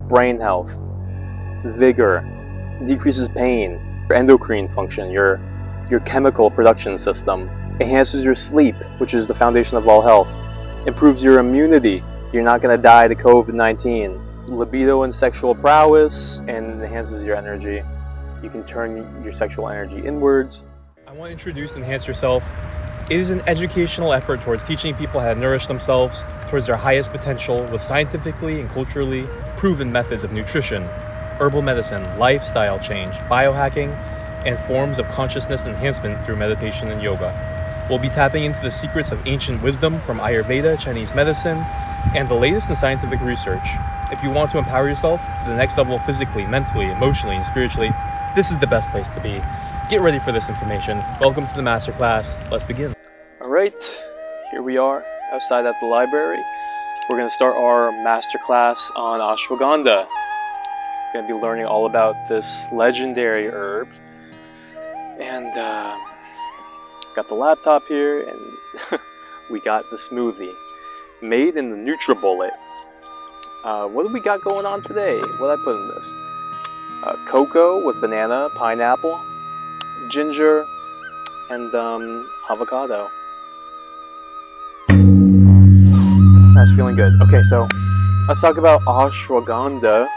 brain health, vigor, decreases pain, your endocrine function, your chemical production system, enhances your sleep, which is the foundation of all health, improves your immunity, you're not going to die to COVID-19, libido and sexual prowess, and enhances your energy. You can turn your sexual energy inwards. I want to introduce Enhance Yourself. It is an educational effort towards teaching people how to nourish themselves towards their highest potential with scientifically and culturally proven methods of nutrition, herbal medicine, lifestyle change, biohacking, and forms of consciousness enhancement through meditation and yoga. We'll be tapping into the secrets of ancient wisdom from Ayurveda, Chinese medicine, and the latest in scientific research. If you want to empower yourself to the next level physically, mentally, emotionally, and spiritually, this is the best place to be. Get ready for this information. Welcome to the masterclass. Let's begin. All right, here we are outside at the library. We're going to start our masterclass on Ashwaghanda. We're going to be learning all about this legendary herb. And got the laptop here, and we got the smoothie made in the NutriBullet. What do we got going on today? What did I put in this? Cocoa with banana, pineapple, ginger, and avocado. That's feeling good. Okay, so let's talk about ashwagandha.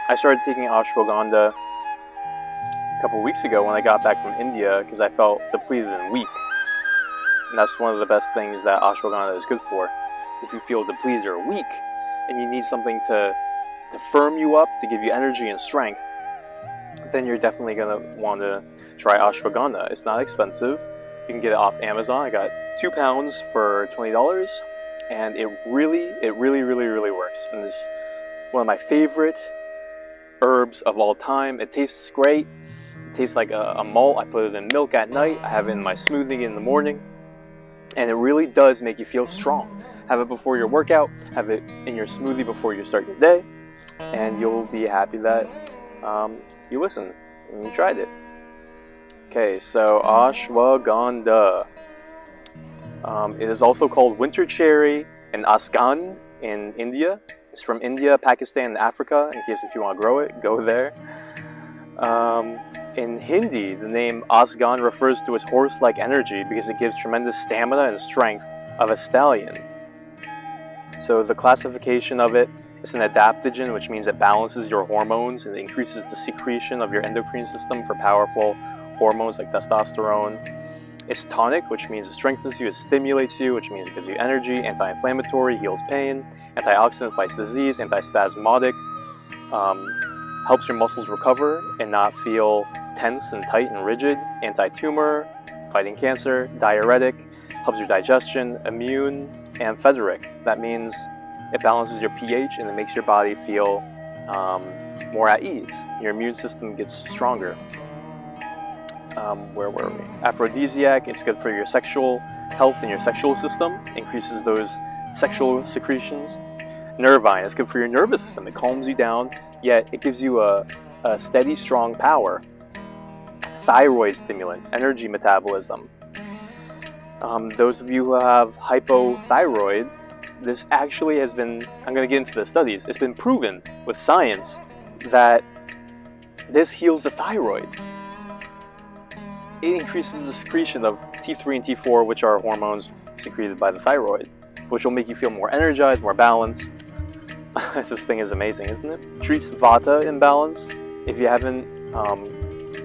I started taking ashwagandha a couple weeks ago when I got back from India because I felt depleted and weak. And that's one of the best things that ashwagandha is good for. If you feel depleted or weak and you need something to firm you up, to give you energy and strength, then you're definitely going to want to try ashwagandha. It's not expensive. You can get it off Amazon. I got 2 pounds for $20, and it really works. And it's one of my favorite herbs of all time. It tastes great. It tastes like a malt. I put it in milk at night. I have it in my smoothie in the morning, and it really does make you feel strong. Have it before your workout. Have it in your smoothie before you start your day, and you'll be happy that you listened and you tried it. Okay, so ashwagandha. It is also called winter cherry and asgan in India. It's from India, Pakistan, and Africa. In case if you want to grow it, go there. In Hindi, the name asgan refers to its horse-like energy because it gives tremendous stamina and strength of a stallion. So the classification of it is an adaptogen, which means it balances your hormones and increases the secretion of your endocrine system for powerful hormones like testosterone. It's tonic, which means it strengthens you, it stimulates you, which means it gives you energy, anti-inflammatory, heals pain, antioxidant, fights disease, antispasmodic, helps your muscles recover and not feel tense and tight and rigid, anti-tumor, fighting cancer, diuretic, helps your digestion, immune, and phthiric. That means it balances your pH and it makes your body feel more at ease. Your immune system gets stronger. Where were we? Aphrodisiac, it's good for your sexual health and your sexual system, increases those sexual secretions. Nervine, it's good for your nervous system, it calms you down, yet it gives you a steady, strong power. Thyroid stimulant, energy metabolism. Those of you who have hypothyroid, this actually has been, I'm going to get into the studies, it's been proven with science that this heals the thyroid. It increases the secretion of T3 and T4, which are hormones secreted by the thyroid, which will make you feel more energized, more balanced. This thing is amazing, isn't it? Treats Vata imbalance. If you haven't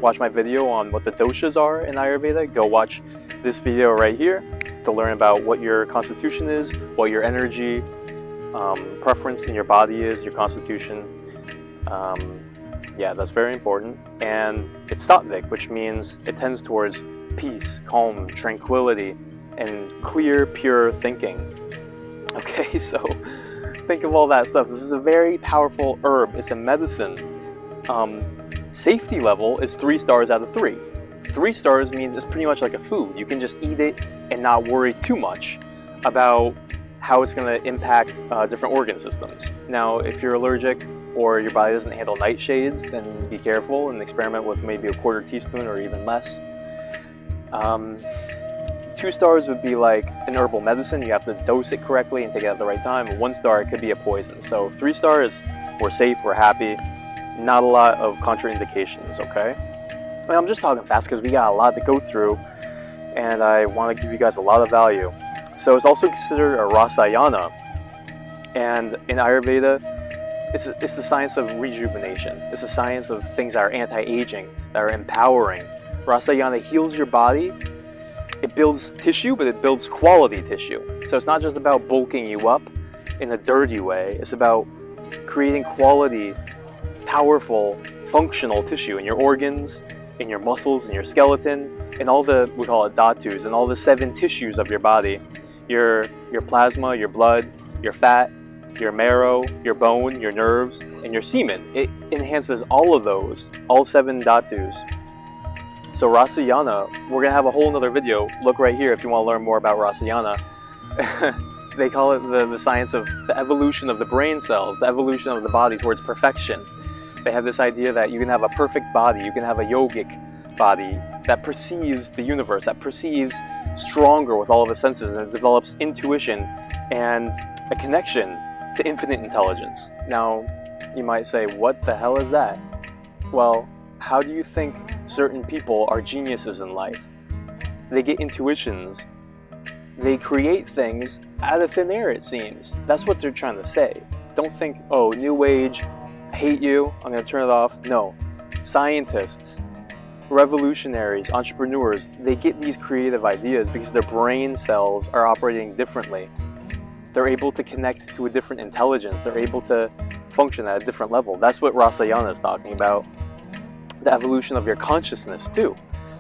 watched my video on what the doshas are in Ayurveda, go watch this video right here to learn about what your constitution is, what your energy preference in your body is, your constitution. Yeah, that's very important. And it's sattvic, which means it tends towards peace, calm, tranquility, and clear, pure thinking. Okay, so think of all that stuff. This is a very powerful herb. It's a medicine. Safety level is 3 stars out of 3. 3 stars means it's pretty much like a food. You can just eat it and not worry too much about how it's going to impact different organ systems. Now, if you're allergic or your body doesn't handle nightshades, then be careful and experiment with maybe a 1/4 teaspoon or even less. 2 stars would be like an herbal medicine. You have to dose it correctly and take it at the right time. 1 star, it could be a poison. So 3 stars, we're safe, we're happy. Not a lot of contraindications, okay? I'm just talking fast because we got a lot to go through, and I want to give you guys a lot of value. So it's also considered a Rasayana, and in Ayurveda, it's the science of rejuvenation. It's the science of things that are anti-aging, that are empowering. Rasayana heals your body. It builds tissue, but it builds quality tissue. So it's not just about bulking you up in a dirty way. It's about creating quality, powerful, functional tissue in your organs, in your muscles, in your skeleton, in all the, we call it dhatus, and all the 7 tissues of your body. Your plasma, your blood, your fat, your marrow, your bone, your nerves, and your semen. It enhances all of those, all 7 dhatus. So Rasayana, we're going to have a whole nother video. Look right here if you want to learn more about Rasayana. They call it the science of the evolution of the brain cells, the evolution of the body towards perfection. They have this idea that you can have a perfect body, you can have a yogic body that perceives the universe, that perceives stronger with all of the senses, and it develops intuition and a connection to infinite intelligence. Now, you might say, what the hell is that? Well, how do you think certain people are geniuses in life? They get intuitions. They create things out of thin air, it seems. That's what they're trying to say. Don't think, oh, new age, I hate you, I'm going to turn it off. No. Scientists, revolutionaries, entrepreneurs, they get these creative ideas because their brain cells are operating differently. They're able to connect to a different intelligence. They're able to function at a different level. That's what Rasayana is talking about. The evolution of your consciousness too.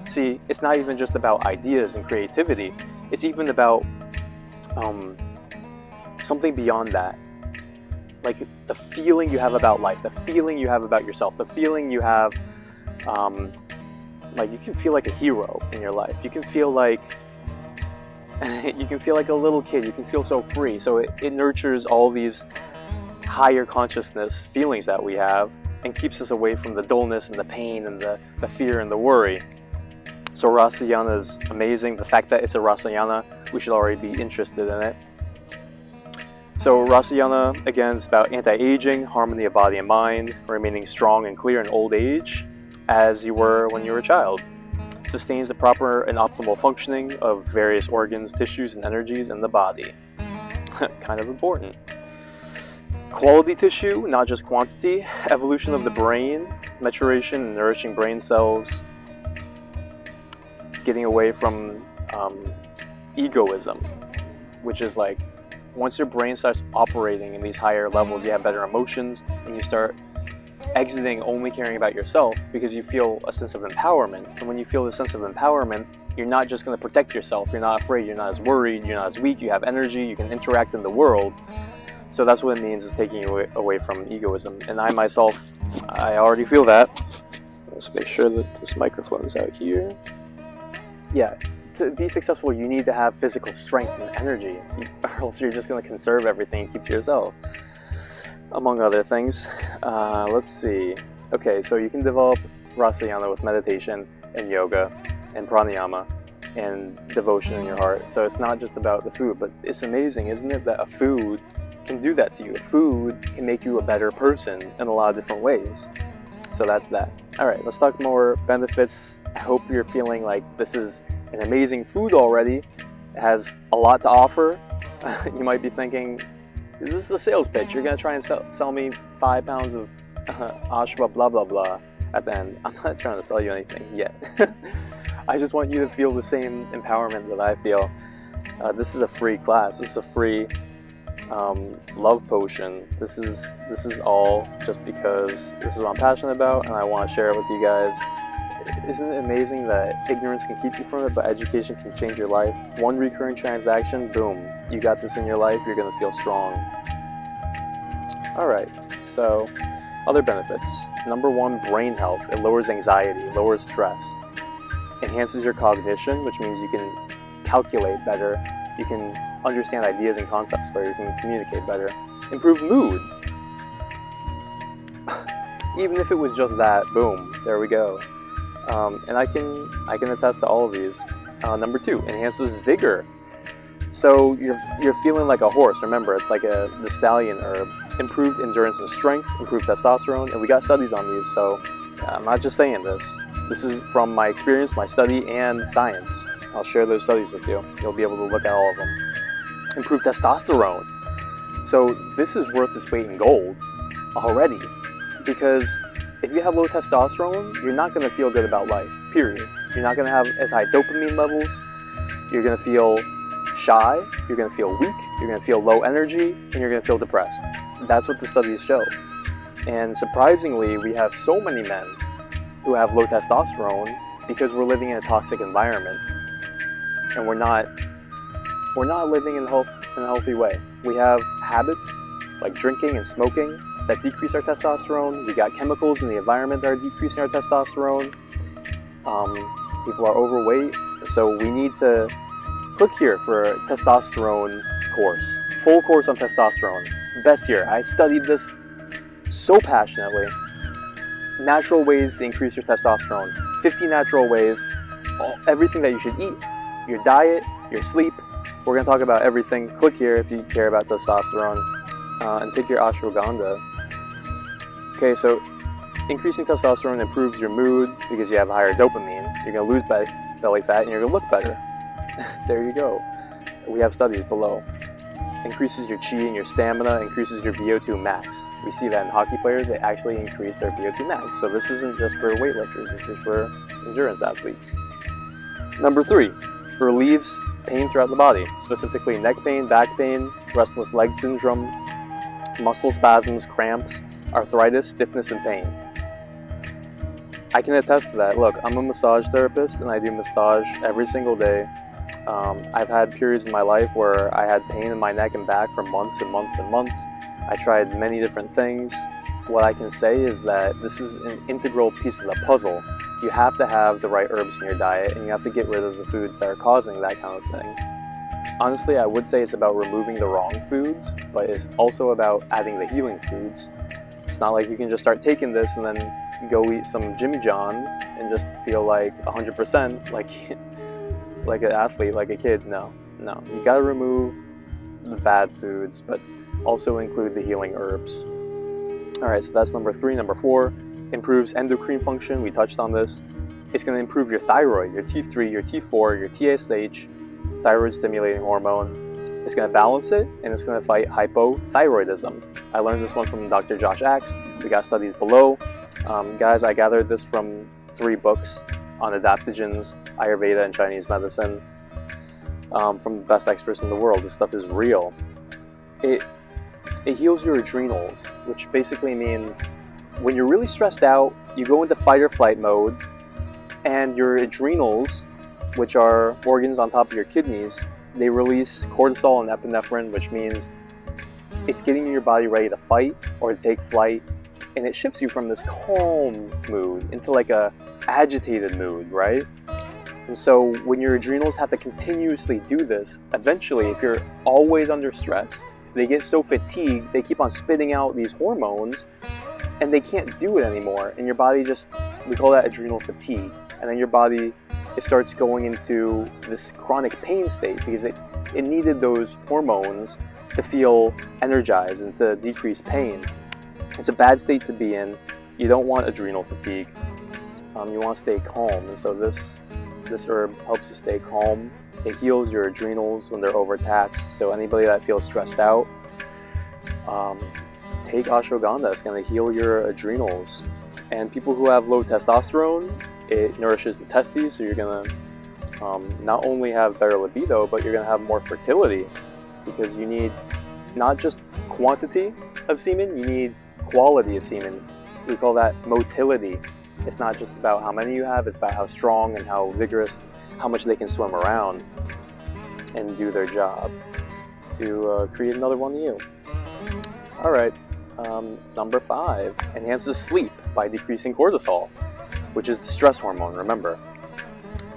See, it's not even just about ideas and creativity. It's even about something beyond that. Like the feeling you have about life, the feeling you have about yourself, the feeling you have, like you can feel like a hero in your life. You can feel like a little kid. You can feel so free. So it nurtures all these higher consciousness feelings that we have and keeps us away from the dullness and the pain and the fear and the worry. So Rasayana is amazing. The fact that it's a Rasayana, we should already be interested in it. So Rasayana, again, is about anti-aging, harmony of body and mind, remaining strong and clear in old age, as you were when you were a child. Sustains the proper and optimal functioning of various organs, tissues, and energies in the body. Kind of important. Quality tissue, not just quantity. Evolution of the brain, maturation and nourishing brain cells. Getting away from egoism, which is like, once your brain starts operating in these higher levels, you have better emotions, and you start exiting only caring about yourself because you feel a sense of empowerment. And when you feel this sense of empowerment, you're not just going to protect yourself. You're not afraid. You're not as worried. You're not as weak. You have energy. You can interact in the world. So that's what it means, is taking you away from egoism. And I myself, I already feel that. Let's make sure that this microphone is out here. Yeah. To be successful, you need to have physical strength and energy, or else you're just going to conserve everything and keep to yourself, among other things. Let's see. Okay, so you can develop Rasayana with meditation and yoga and pranayama and devotion in your heart. So it's not just about the food, but it's amazing, isn't it, that a food can do that to you. A food can make you a better person in a lot of different ways. So that's that. All right, let's talk more benefits. I hope you're feeling like this is an amazing food already. It has a lot to offer. You might be thinking, this is a sales pitch. You're going to try and sell me 5 pounds of ashwa blah blah blah at the end. I'm not trying to sell you anything yet. I just want you to feel the same empowerment that I feel. This is a free class. This is a free love potion. This is all just because this is what I'm passionate about, and I want to share it with you guys. Isn't it amazing that ignorance can keep you from it, but education can change your life? One recurring transaction, boom, you got this in your life, you're going to feel strong. Alright, so other benefits. Number 1, brain health. It lowers anxiety, lowers stress. Enhances your cognition, which means you can calculate better, you can understand ideas and concepts better, you can communicate better. Improved mood. Even if it was just that, boom, there we go. And I can attest to all of these. Number 2, enhances vigor. So you're feeling like a horse. Remember, it's like the stallion herb. improved endurance and strength, improved testosterone, and we got studies on these, so I'm not just saying this. This is from my experience, my study, and science. I'll share those studies with you. You'll be able to look at all of them. Improved testosterone. So this is worth its weight in gold already, because if you have low testosterone, you're not going to feel good about life, period. You're not going to have as high dopamine levels, you're going to feel shy, you're going to feel weak, you're going to feel low energy, and you're going to feel depressed. That's what the studies show. And surprisingly, we have so many men who have low testosterone because we're living in a toxic environment, and we're not living in a healthy way. We have habits like drinking and smoking that decrease our testosterone. We got chemicals in the environment that are decreasing our testosterone. People are overweight, so we need to click here for a testosterone course. Full course on testosterone. Best here. I studied this so passionately. Natural ways to increase your testosterone. 50 natural ways. Everything that you should eat. Your diet, your sleep. We're going to talk about everything. Click here if you care about testosterone. And take your ashwagandha. Okay, so increasing testosterone improves your mood because you have higher dopamine. You're going to lose belly fat and you're going to look better. There you go. We have studies below. Increases your chi and your stamina, increases your VO2 max. We see that in hockey players, they actually increase their VO2 max. So this isn't just for weightlifters, this is for endurance athletes. Number 3, relieves pain throughout the body, specifically neck pain, back pain, restless leg syndrome, muscle spasms, cramps, arthritis, stiffness, and pain. I can attest to that. Look, I'm a massage therapist and I do massage every single day. I've had periods in my life where I had pain in my neck and back for months and months and months. I tried many different things. What I can say is that this is an integral piece of the puzzle. You have to have the right herbs in your diet, and you have to get rid of the foods that are causing that kind of thing. Honestly, I would say it's about removing the wrong foods, but it's also about adding the healing foods. It's not like you can just start taking this and then go eat some Jimmy John's and just feel like 100% like an athlete, like a kid. No. You gotta remove the bad foods, but also include the healing herbs. Alright, so that's number 3. Number 4, improves endocrine function. We touched on this. It's going to improve your thyroid, your T3, your T4, your TSH, thyroid stimulating hormone. It's going to balance it, and it's going to fight hypothyroidism. I learned this one from Dr. Josh Axe. We got studies below. Guys, I gathered this from 3 books on adaptogens, Ayurveda, and Chinese medicine from the best experts in the world. This stuff is real. It heals your adrenals, which basically means when you're really stressed out, you go into fight or flight mode, and your adrenals, which are organs on top of your kidneys, they release cortisol and epinephrine, which means it's getting your body ready to fight or to take flight, and it shifts you from this calm mood into like a agitated mood, right? And so when your adrenals have to continuously do this, eventually, if you're always under stress, they get so fatigued, they keep on spitting out these hormones, and they can't do it anymore. And your body just, we call that adrenal fatigue. And then your body, it starts going into this chronic pain state because it needed those hormones to feel energized and to decrease pain. It's a bad state to be in. You don't want adrenal fatigue. You want to stay calm. And so this herb helps you stay calm. It heals your adrenals when they're overtaxed. So anybody that feels stressed out, take ashwagandha. It's going to heal your adrenals. And people who have low testosterone, it nourishes the testes, so you're going to not only have better libido, but you're going to have more fertility, because you need not just quantity of semen, you need quality of semen. We call that motility. It's not just about how many you have, it's about how strong and how vigorous, how much they can swim around and do their job to create another one of you. Alright, number 5, enhances sleep by decreasing cortisol, which is the stress hormone, remember.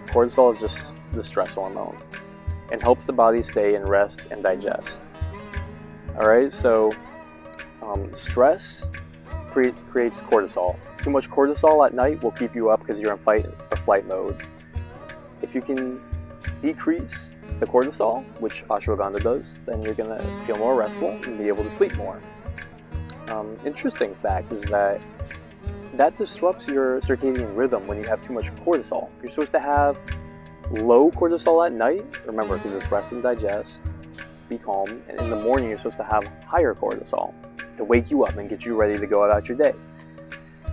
Cortisol is just the stress hormone, and helps the body stay in rest and digest. Alright, so stress creates cortisol. Too much cortisol at night will keep you up because you're in fight or flight mode. If you can decrease the cortisol, which ashwagandha does, then you're going to feel more restful and be able to sleep more. interesting fact is that disrupts your circadian rhythm when you have too much cortisol. You're supposed to have low cortisol at night, remember, because it's rest and digest, be calm, and in the morning you're supposed to have higher cortisol to wake you up and get you ready to go about your day.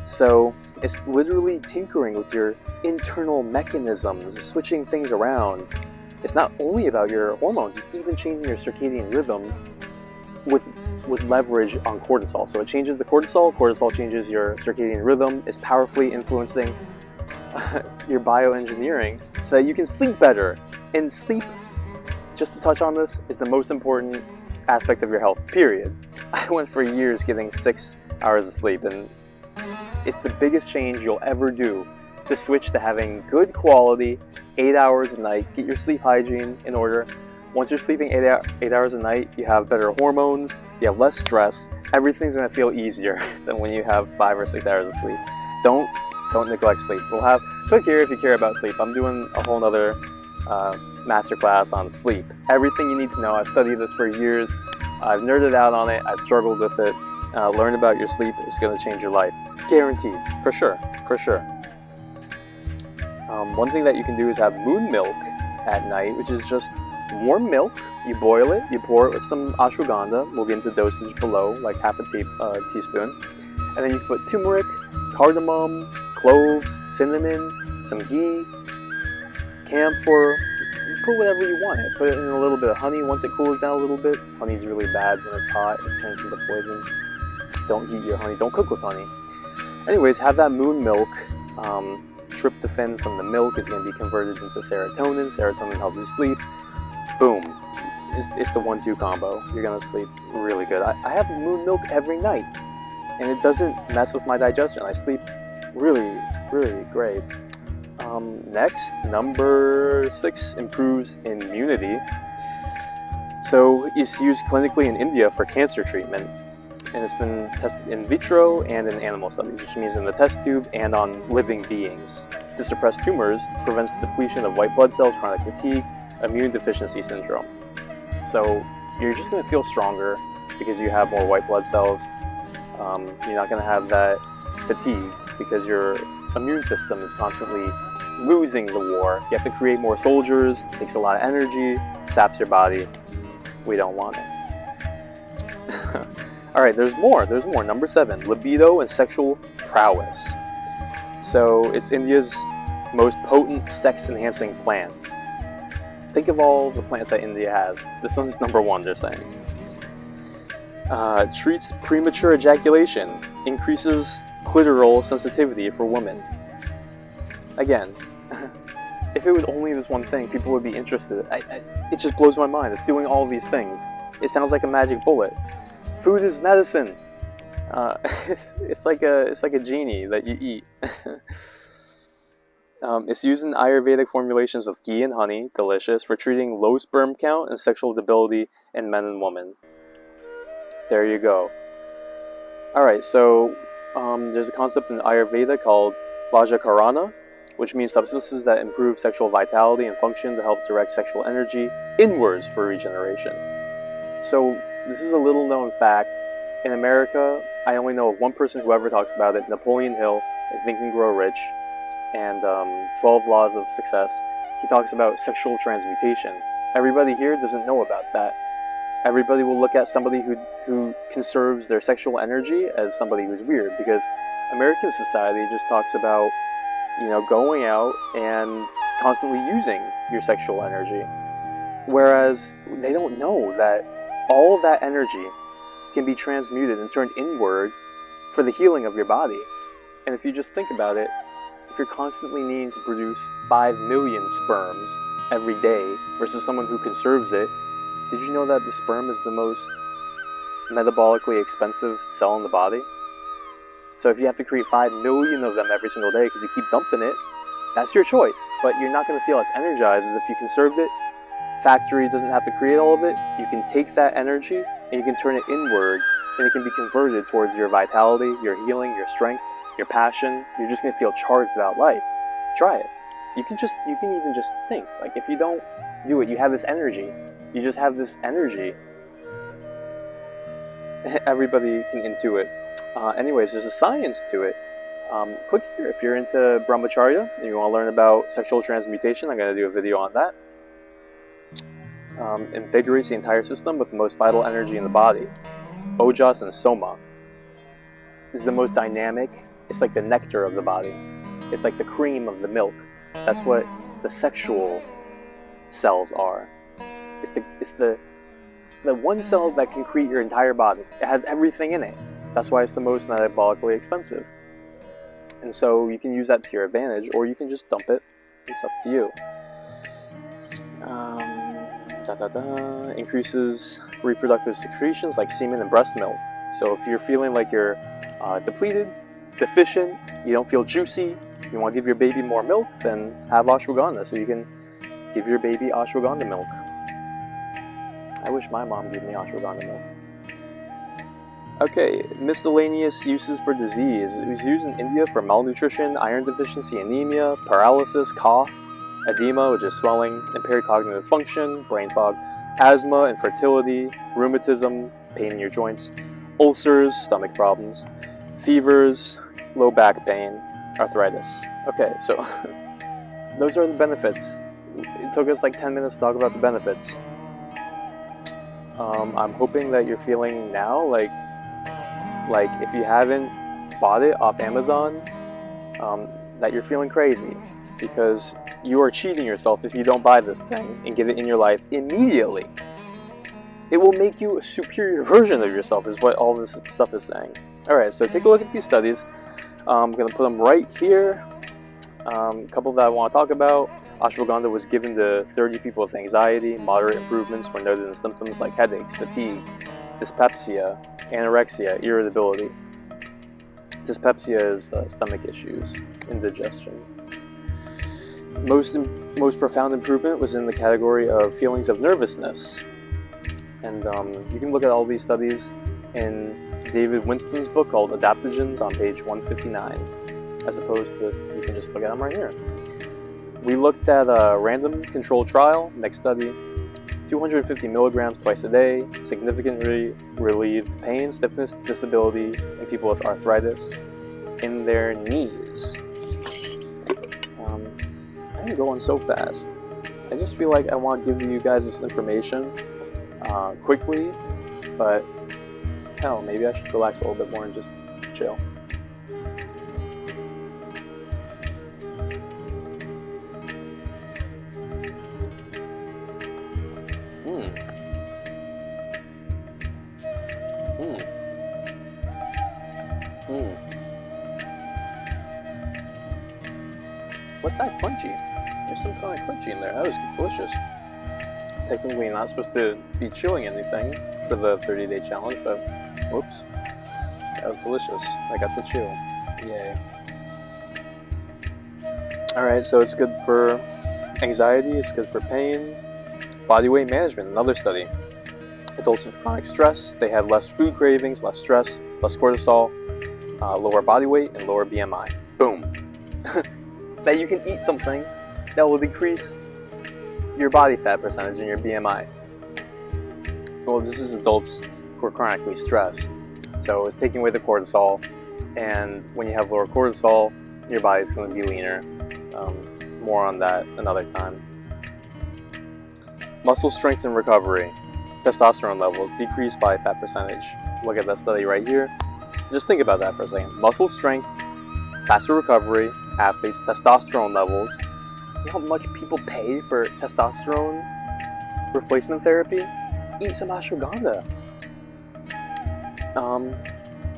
So it's literally tinkering with your internal mechanisms, switching things around. It's not only about your hormones, it's even changing your circadian rhythm with leverage on cortisol. So it changes the cortisol changes your circadian rhythm, is powerfully influencing your bioengineering so that you can sleep better. And sleep, just to touch on this, is the most important aspect of your health, period. I went for years getting 6 hours of sleep, and it's the biggest change you'll ever do to switch to having good quality 8 hours a night. Get your sleep hygiene in order. Once you're sleeping 8 hours a night, you have better hormones, you have less stress, everything's going to feel easier than when you have 5 or 6 hours of sleep. Don't neglect sleep. Click here if you care about sleep. I'm doing a whole nother masterclass on sleep. Everything you need to know. I've studied this for years. I've nerded out on it. I've struggled with it. Learn about your sleep. It's going to change your life. Guaranteed. For sure. One thing that you can do is have moon milk at night, which is just warm milk. You boil it, you pour it with some ashwagandha. We'll get into dosage below, like half a teaspoon. And then you can put turmeric, cardamom, cloves, cinnamon, some ghee, camphor. You put whatever you want. Put it in a little bit of honey once it cools down a little bit. Honey's really bad when it's hot. It turns into poison. Don't heat your honey. Don't cook with honey. Anyways, have that moon milk. Tryptophan from the milk is going to be converted into serotonin. Serotonin helps you sleep. Boom. It's the 1-2 combo. You're going to sleep really good. I have moon milk every night, and it doesn't mess with my digestion. I sleep really, really great. Next, number 6, improves immunity. So it's used clinically in India for cancer treatment, and it's been tested in vitro and in animal studies, which means in the test tube and on living beings. To suppress tumors, prevents depletion of white blood cells, chronic fatigue, immune deficiency syndrome. So you're just going to feel stronger because you have more white blood cells. You're not going to have that fatigue because your immune system is constantly losing the war. You have to create more soldiers. It takes a lot of energy, saps your body. We don't want it. All right, there's more. Number 7, libido and sexual prowess. So it's India's most potent sex-enhancing plant. Think of all the plants that India has. This one's number 1, they're saying. Treats premature ejaculation, increases clitoral sensitivity for women. Again, if it was only this one thing, people would be interested. It just blows my mind. It's doing all these things. It sounds like a magic bullet. Food is medicine. It's like a genie that you eat. It's used in Ayurvedic formulations of ghee and honey, delicious, for treating low sperm count and sexual debility in men and women. There you go. Alright, so there's a concept in Ayurveda called Vajakarana, which means substances that improve sexual vitality and function to help direct sexual energy inwards for regeneration. So this is a little known fact. In America, I only know of one person who ever talks about it, Napoleon Hill, in Think and Grow Rich, and 12 Laws of Success. He talks about sexual transmutation. Everybody here doesn't know about that. Everybody will look at somebody who conserves their sexual energy as somebody who's weird, because American society just talks about, going out and constantly using your sexual energy. Whereas they don't know that all of that energy can be transmuted and turned inward for the healing of your body. And if you just think about it, if you're constantly needing to produce 5 million sperms every day versus someone who conserves it, did you know that the sperm is the most metabolically expensive cell in the body? So if you have to create 5 million of them every single day because you keep dumping it, that's your choice. But you're not going to feel as energized as if you conserved it. Factory doesn't have to create all of it. You can take that energy and you can turn it inward, and it can be converted towards your vitality, your healing, your strength, your passion. You're just going to feel charged about life. Try it. You can even just think. Like, if you don't do it, you have this energy. You just have this energy. everybody can intuit. Anyways, there's a science to it. Click here if you're into brahmacharya and you want to learn about sexual transmutation. I'm going to do a video on that. Invigorates the entire system with the most vital energy in the body. Ojas and soma. This is the most dynamic. It's like the nectar of the body. It's like the cream of the milk. That's what the sexual cells are. It's the one cell that can create your entire body. It has everything in it. That's why it's the most metabolically expensive. And so you can use that to your advantage, or you can just dump it. It's up to you. Increases reproductive secretions like semen and breast milk. So if you're feeling like you're depleted, deficient, you don't feel juicy, you want to give your baby more milk, then have ashwagandha so you can give your baby ashwagandha milk. I wish my mom gave me ashwagandha milk. Okay, miscellaneous uses for disease. It was used in India for malnutrition, iron deficiency, anemia, paralysis, cough, edema, which is swelling, impaired cognitive function, brain fog, asthma, infertility, rheumatism, pain in your joints, ulcers, stomach problems, fevers, low back pain, arthritis. Okay, so those are the benefits. It took us like 10 minutes to talk about the benefits. I'm hoping that you're feeling now like if you haven't bought it off Amazon, that you're feeling crazy, because you are cheating yourself if you don't buy this thing and get it in your life immediately. It will make you a superior version of yourself, is what all this stuff is saying. Alright, so take a look at these studies. I'm going to put them right here. A couple that I want to talk about. Ashwagandha was given to 30 people with anxiety. Moderate improvements were noted in symptoms like headaches, fatigue, dyspepsia, anorexia, irritability. Dyspepsia is stomach issues, indigestion. Most profound improvement was in the category of feelings of nervousness. And you can look at all these studies in David Winston's book called Adaptogens on page 159, as opposed to, you can just look at them right here. We looked at a random controlled trial, next study, 250 milligrams twice a day, significantly relieved pain, stiffness, disability in people with arthritis in their knees. I'm going so fast. I just feel like I want to give you guys this information quickly, but hell, maybe I should relax a little bit more and just chill. What's that crunchy? There's some kind of crunchy in there. That was delicious. Technically not supposed to be chewing anything for the 30-day challenge, but whoops. That was delicious. I got to chew. Yay. Alright, so it's good for anxiety, it's good for pain. Body weight management, another study. Adults with chronic stress, they had less food cravings, less stress, less cortisol, lower body weight, and lower BMI. Boom. That you can eat something that will decrease your body fat percentage and your BMI. Well, this is adults who are chronically stressed. So it's taking away the cortisol, and when you have lower cortisol, your body's going to be leaner. More on that another time. Muscle strength and recovery. Testosterone levels decreased by fat percentage. Look at that study right here. Just think about that for a second. Muscle strength, faster recovery, athletes, testosterone levels. You know how much people pay for testosterone replacement therapy? Eat some ashwagandha.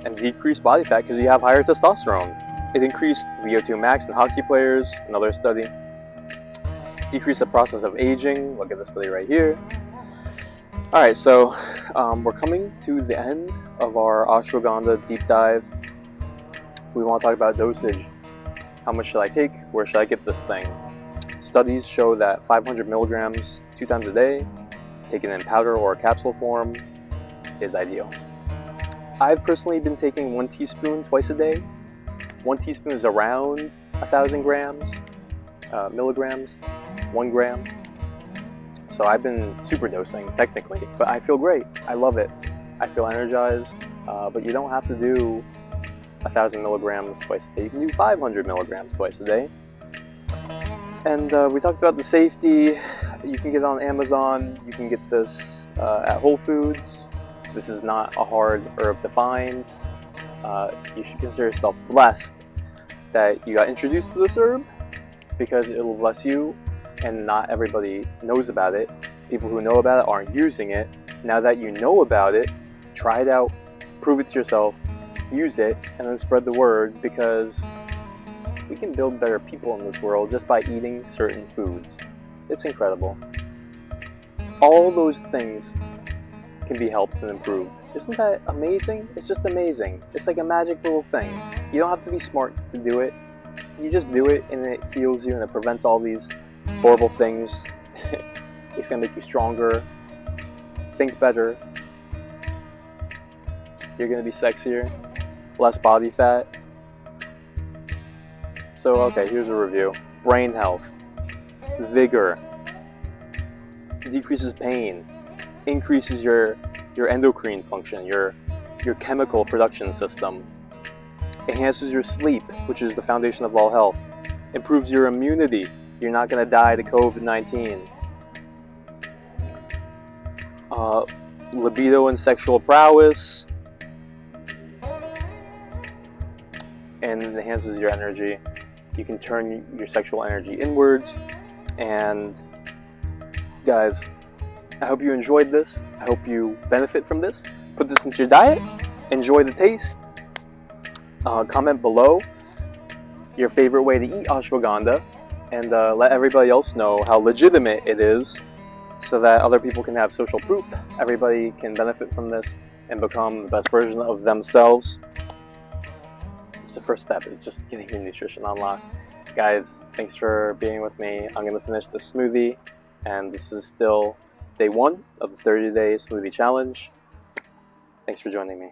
And decrease body fat because you have higher testosterone. It increased VO2 max in hockey players, another study. Decrease the process of aging. Look at the study right here. Alright, so we're coming to the end of our ashwagandha deep dive. We want to talk about dosage. How much should I take? Where should I get this thing? Studies show that 500 milligrams 2 times a day, taken in powder or capsule form, is ideal. I've personally been taking 1 teaspoon twice a day. 1 teaspoon is around 1,000 milligrams, 1 gram. So I've been super dosing technically, but I feel great. I love it. I feel energized, but you don't have to do 1,000 milligrams twice a day. You can do 500 milligrams twice a day. And we talked about the safety. You can get it on Amazon. You can get this at Whole Foods. This is not a hard herb to find. You should consider yourself blessed that you got introduced to this herb, because it will bless you, and not everybody knows about it. People who know about it aren't using it. Now that you know about it, try it out, prove it to yourself, use it, and then spread the word, because we can build better people in this world just by eating certain foods. It's incredible. All those things can be helped and improved. Isn't that amazing? It's just amazing. It's like a magic little thing. You don't have to be smart to do it. You just do it, and it heals you, and it prevents all these horrible things. It's gonna make you stronger, think better. You're gonna be sexier, less body fat. So, okay, here's a review. Brain health, vigor, decreases pain, increases your endocrine function, your chemical production system, enhances your sleep, which is the foundation of all health, improves your immunity. You're not going to die to COVID-19. Libido and sexual prowess, and enhances your energy. You can turn your sexual energy inwards. And guys, I hope you enjoyed this. I hope you benefit from this. Put this into your diet. Enjoy the taste. Comment below your favorite way to eat ashwagandha, and let everybody else know how legitimate it is, so that other people can have social proof. Everybody can benefit from this and become the best version of themselves. It's the first step. It's just getting your nutrition on lock. Guys, thanks for being with me. I'm going to finish this smoothie, and this is still day 1 of the 30-day smoothie challenge. Thanks for joining me.